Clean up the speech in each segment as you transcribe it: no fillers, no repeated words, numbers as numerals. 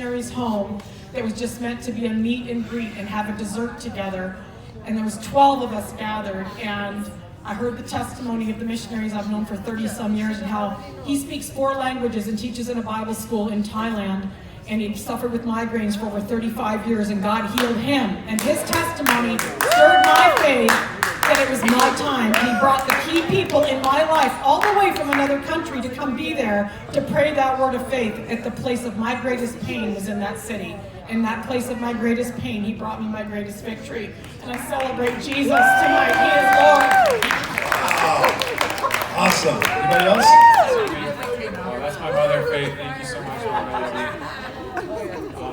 missionary's home that was just meant to be a meet and greet and have a dessert together. And there was 12 of us gathered, and I heard the testimony of the missionaries I've known for 30 some years and how he speaks 4 languages and teaches in a Bible school in Thailand. And he suffered with migraines for over 35 years, and God healed him. And his testimony stirred my faith that it was my time. And he brought the key people in my life all the way from another country to come be there to pray that word of faith at the place of my greatest pain was in that city. In that place of my greatest pain, he brought me my greatest victory. And I celebrate Jesus tonight. He is Lord. Wow. Awesome. Anybody else? That's my mother, Faith. Thank you so much for inviting me.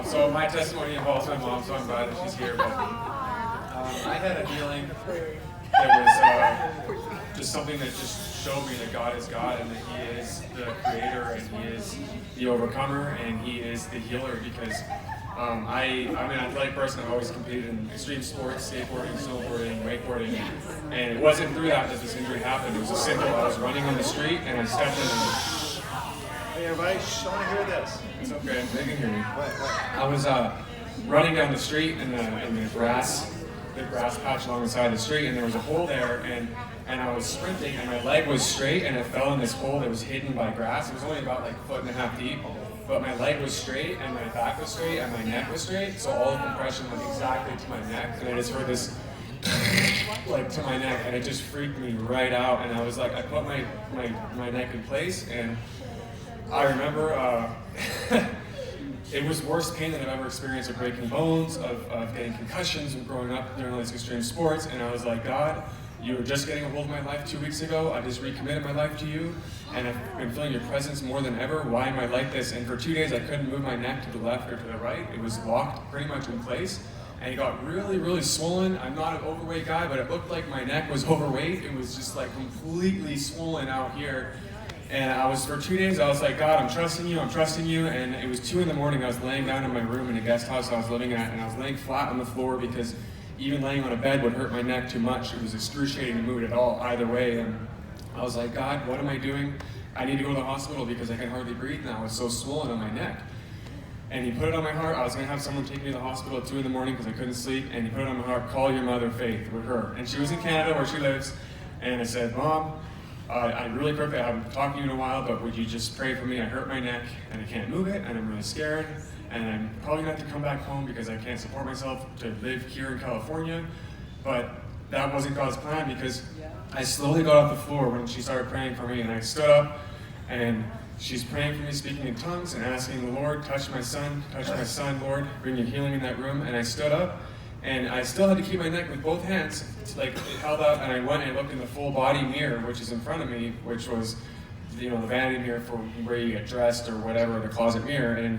So my testimony involves my mom, so I'm glad that she's here. But I had a healing that was just something that just showed me that God is God and that He is the Creator and He is the overcomer and He is the healer. Because I'm an athletic person. I've always competed in extreme sports, skateboarding, snowboarding, wakeboarding, and it wasn't through that this injury happened. It was a simple. I was running on the street and I stepped in. Hey everybody, I want to hear this. It's okay, they can hear me. I was running down the street in the grass patch along the side of the street, and there was a hole there, and I was sprinting, and my leg was straight, and it fell in this hole that was hidden by grass. It was only about like 1.5 feet deep, but my leg was straight, and my back was straight, and my neck was straight, so all the compression went exactly to my neck, and I just heard this like to my neck, and it just freaked me right out, and I was like, I put my neck in place, and I remember it was worse pain than I've ever experienced of breaking bones, of getting concussions, and growing up doing all these extreme sports. And I was like, God, you were just getting a hold of my life 2 weeks ago. I just recommitted my life to you, and I've been feeling your presence more than ever. Why am I like this? And for 2 days, I couldn't move my neck to the left or to the right. It was locked pretty much in place, and it got really, really swollen. I'm not an overweight guy, but it looked like my neck was overweight. It was just like completely swollen out here. And for 2 days, I was like, God, I'm trusting you. And it was 2 a.m. I was laying down in my room in a guest house I was living at, and I was laying flat on the floor because even laying on a bed would hurt my neck too much. It was excruciating to move it at all, either way. And I was like, God, what am I doing? I need to go to the hospital because I can hardly breathe now. It's so swollen on my neck. And he put it on my heart. I was going to have someone take me to the hospital at 2 a.m. because I couldn't sleep. And he put it on my heart, call your mother, Faith, with her. And she was in Canada where she lives. And I said, Mom, I'm really perfect. I haven't talked to you in a while, but would you just pray for me? I hurt my neck and I can't move it, and I'm really scared, and I'm probably gonna have to come back home because I can't support myself to live here in California. But that wasn't God's plan, because I slowly got off the floor when she started praying for me, and I stood up, and she's praying for me, speaking in tongues and asking the Lord, touch my son, Lord, bring your healing in that room. And I stood up, and I still had to keep my neck with both hands, like it held up, and I went and looked in the full body mirror, which is in front of me, which was, the vanity mirror for where you get dressed or whatever, the closet mirror. And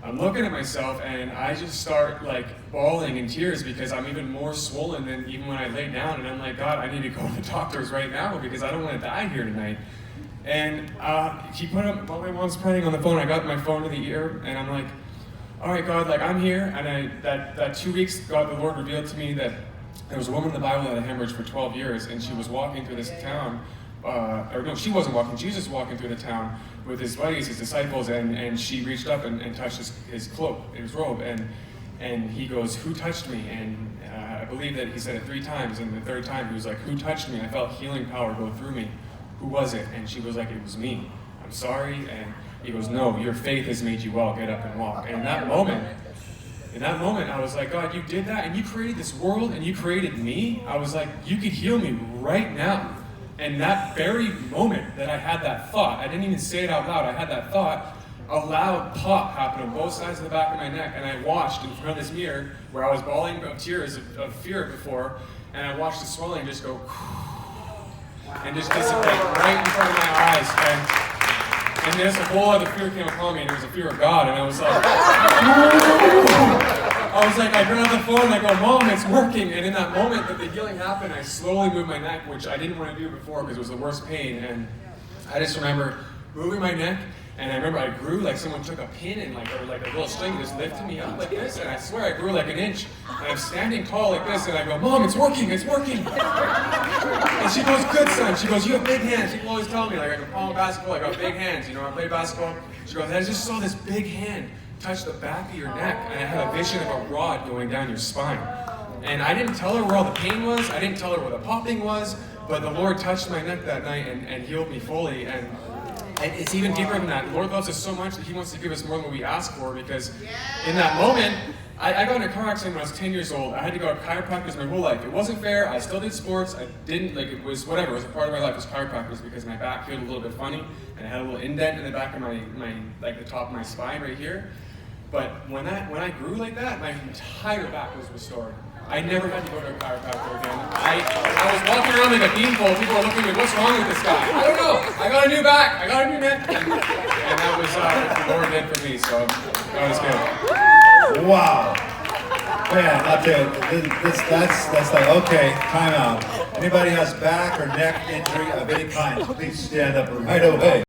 I'm looking at myself, and I just start like bawling in tears because I'm even more swollen than even when I laid down. And I'm like, God, I need to go to the doctors right now because I don't want to die here tonight. And he put up, while my mom's praying on the phone, I got my phone to the ear, and I'm like, all right, God, like I'm here. And that 2 weeks, God, the Lord revealed to me that there was a woman in the Bible that had a hemorrhage for 12 years, and she was walking through this town, she wasn't walking, Jesus was walking through the town with his buddies, his disciples, and she reached up and touched his cloak, his robe, and he goes, who touched me? And I believe that he said it 3 times, and the 3rd time he was like, who touched me? I felt healing power go through me. Who was it? And she was like, it was me. I'm sorry. And he goes, no, your faith has made you well, get up and walk. And in that moment, I was like, God, you did that, and you created this world, and you created me. I was like, you could heal me right now. And that very moment that I had that thought, I didn't even say it out loud, I had that thought, a loud pop happened on both sides of the back of my neck, and I watched in front of this mirror, where I was bawling of tears of fear before, and I watched the swelling just go, and just dissipate right in front of my eyes. And this whole other fear came upon me, and it was a fear of God, and I was like, I grabbed the phone and I go, Mom, it's working. And in that moment that the healing happened, I slowly moved my neck, which I didn't want to do before because it was the worst pain. And I just remember moving my neck, and I remember I grew like someone took a pin and like a little string and just lifted me up like this, and I swear I grew like an inch. And I'm standing tall like this, and I go, Mom, it's working. And she goes, good son. She goes, you have big hands. People always tell me, like I can follow basketball, I got big hands, I play basketball. She goes, I just saw this big hand touched the back of your neck, and I had a vision of a rod going down your spine. And I didn't tell her where all the pain was, I didn't tell her where the popping was, but the Lord touched my neck that night and healed me fully. And it's even deeper than that. The Lord loves us so much that He wants to give us more than what we ask for, because in that moment, I got in a car accident when I was 10 years old. I had to go to chiropractors my whole life. It wasn't fair. I still did sports. I didn't, like, it was whatever. It was a part of my life. It was chiropractors because my back felt a little bit funny, and I had a little indent in the back of my like the top of my spine right here. But when I grew like that, my entire back was restored. I never had to go to a chiropractor again. I was walking around like a beanpole. People were looking at me, what's wrong with this guy? I don't know. I got a new back. I got a new neck. And that was what the Lord did for me. So that was good. Wow. Man, I'll tell you, that's like, okay, time out. Anybody has back or neck injury of any kind, please stand up right away.